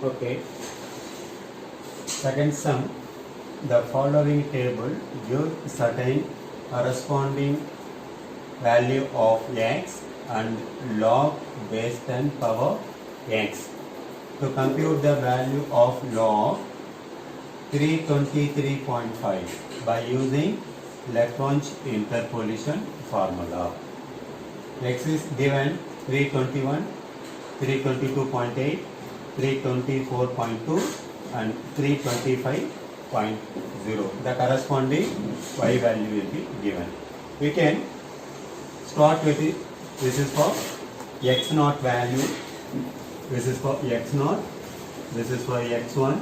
Okay. Second sum, the following table gives certain corresponding value of x and log base 10 power x. To compute the value of log 323.5 by using Lagrange interpolation formula. X is given 321, 322.8, 324.2 and 325.0. The corresponding y value will be given. We can start with it. This is for x naught value. This is for x naught. This is for x1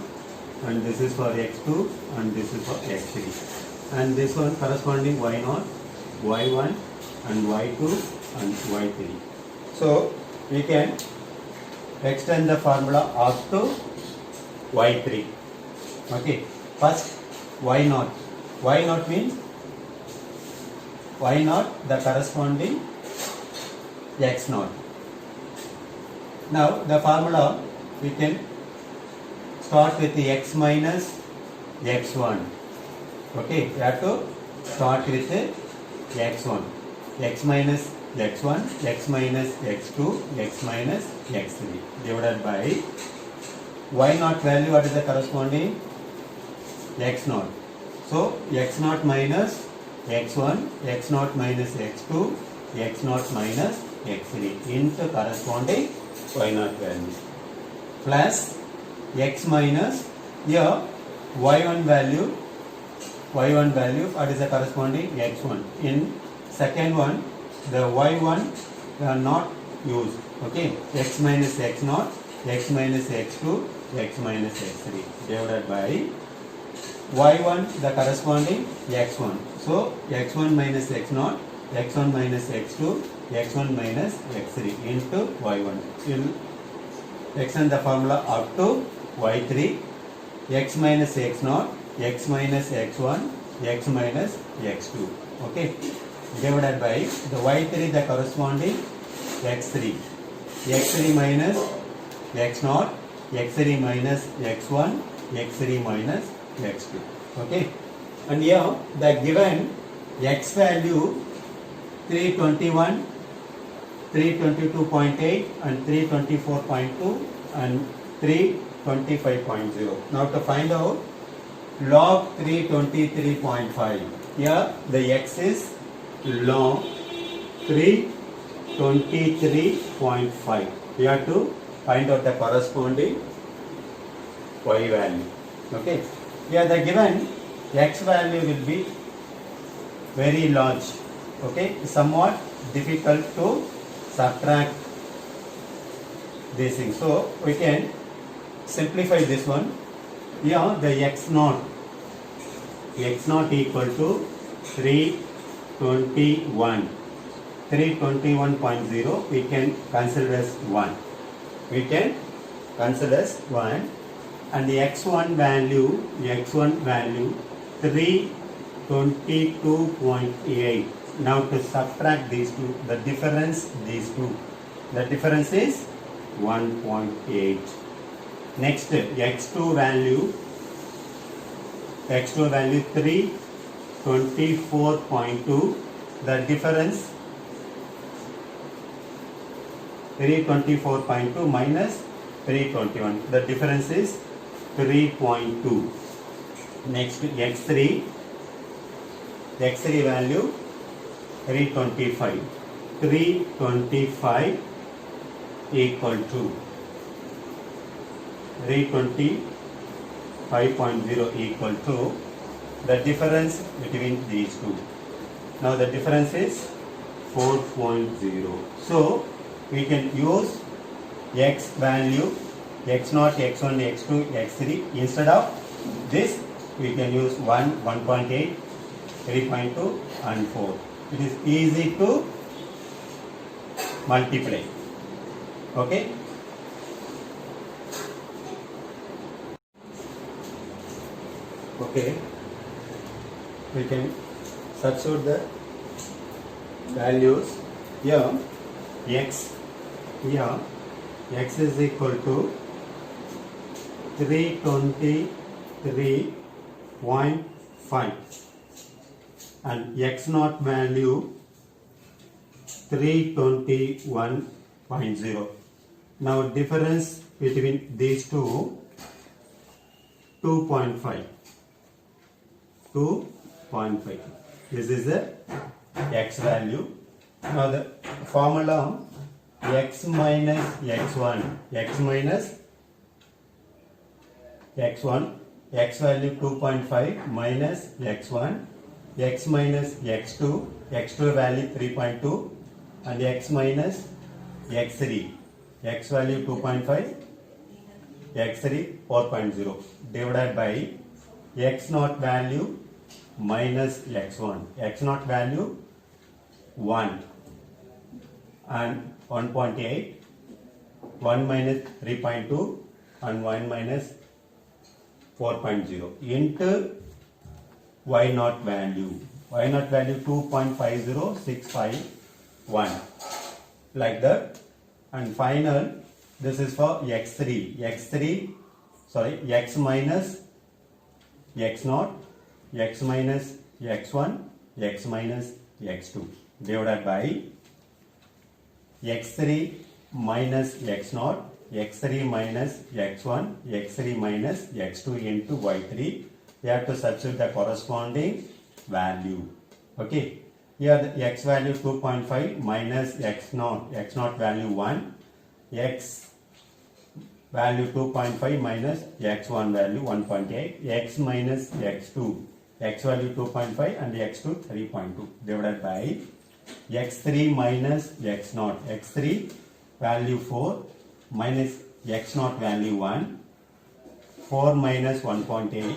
and this is for x2 and this is for x3. And this one corresponding y naught, y1 and y2 and y3. So we can extend the formula up to y3. Okay. First y naught. Y naught means y naught the corresponding x naught. Now the formula we can start with the x minus x1. Okay, we have to start with the x1. X minus x1, x minus x2, x minus x3 divided by y naught value. What is the corresponding? X naught. So x naught minus x1, x naught minus x2, x naught minus x3 into corresponding y naught value plus x minus here y1 value. Y1 value, what is the corresponding? X1. In second one, the y1 we are not used. Okay, x minus x naught, x minus x2, x minus x3 divided by y1 the corresponding x1. So x1 minus x naught, x1 minus x2, x1 minus x3 into y1. We'll extend the formula up to y3, x minus x naught, x minus x1, x minus x2. Okay, divided by the y3 the corresponding x3, x3 minus x naught, x3 minus x1, x3 minus x2. Okay, and here the given x value 321, 322.8 and 324.2 and 325.0. Now to find out log 323.5. Here the x is log 323.5. We have to find out the corresponding y value. Okay. Here the given x value will be very large. Okay. Somewhat difficult to subtract this thing. So we can simplify this one. Here the x naught equal to 321. 321.0 we can consider as 1. We can consider as 1 and the x1 value 322.8. Now to subtract these two, the difference is 1.8. Next x2 value 324.2. the difference 324.2 minus 321, the difference is 3.2. Next x3 value 325 equal to 325.0 equal to the difference between these two. Now the difference is 4.0. So we can use x value x0, x1, x2, x3. Instead of this we can use 1, 1.8, 3.2 and 4. It is easy to multiply. Okay. Okay. We can substitute the values here. X is equal to 323.5 and x naught value 321.0. Now difference between these two 2.5. 2.5. This is the x value. Now the formula x minus x1, x minus x1, x value 2.5 minus x1, x minus x2, x2 value 3.2 and x minus x3, x value 2.5, x3 4.0 divided by x naught value minus x1, x naught value 1 and 1.8, 1 minus 3.2 and 1 minus 4.0 into y naught value. Y naught value 2.50651 like that. And final, this is for x3, x minus x naught, x minus x1, x minus x2 divided by x3 minus x naught, x3 minus x1, x3 minus x2 into y3. You have to substitute the corresponding value. Okay. Here the x value 2.5 minus x naught value 1, x value 2.5 minus x1 value 1.8, x minus x2, x value 2.5 and x2 3.2 divided by x3 minus x naught, x3 value 4 minus x naught value 1, 4 minus 1.8,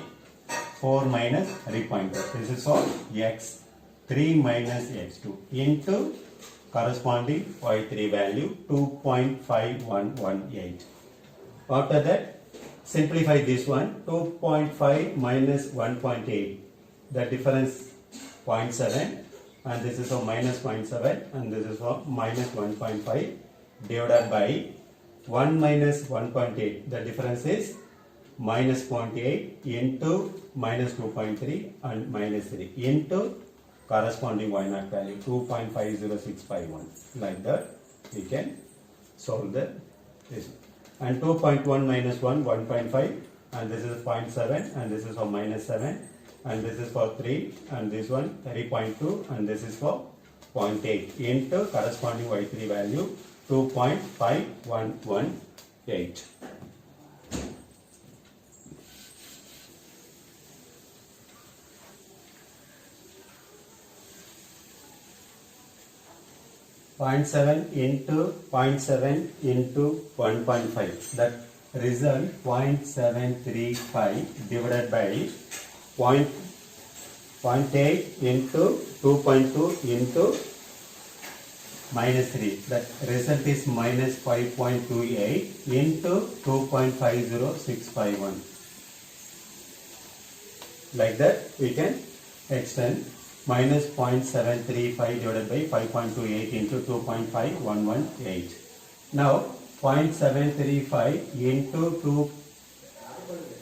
4 minus 3.2. This is for x3 minus x2 into corresponding y3 value 2.5118. After that, simplify this one. 2.5 minus 1.8. The difference 0.7 and this is for minus 0.7 and this is for minus 1.5 divided by 1 minus 1.8. The difference is minus 0.8 into minus 2.3 and minus 3 into corresponding y naught value 2.50651. Like that we can solve this. And 2.1 minus 1, 1.5 and this is 0.7 and this is for minus 7 and this is for 3 and this one 3.2 and this is for 0.8 into corresponding y3 value 2.5118. Point 0.7 into 0.7 into 1.5. That result 0.735 divided by 0.8 into 2.2 into minus 3. That result is minus 5.28 into 2.50651. Like that we can extend minus 0.735 divided by 5.28 into 2.5118. Now 0.735 into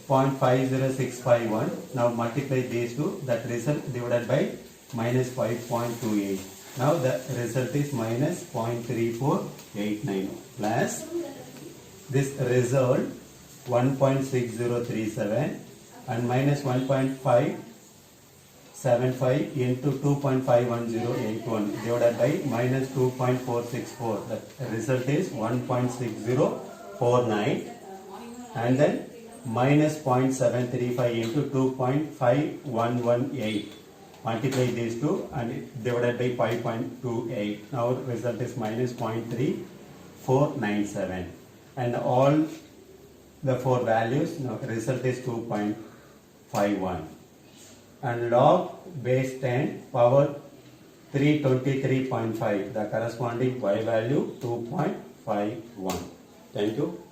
2.50651. Now multiply these two. That result divided by minus 5.28. Now the result is minus 0.3489 plus this result 1.6037 and minus 1.575 into 2.51081 divided by minus 2.464. The result is 1.6049 and then minus 0.735 into 2.5118. Multiply these two and divided by 5.28. Now result is minus 0.3497 and all the four values. Now result is 2.51 and log base 10 power 323.5. The corresponding y value 2.51. Thank you.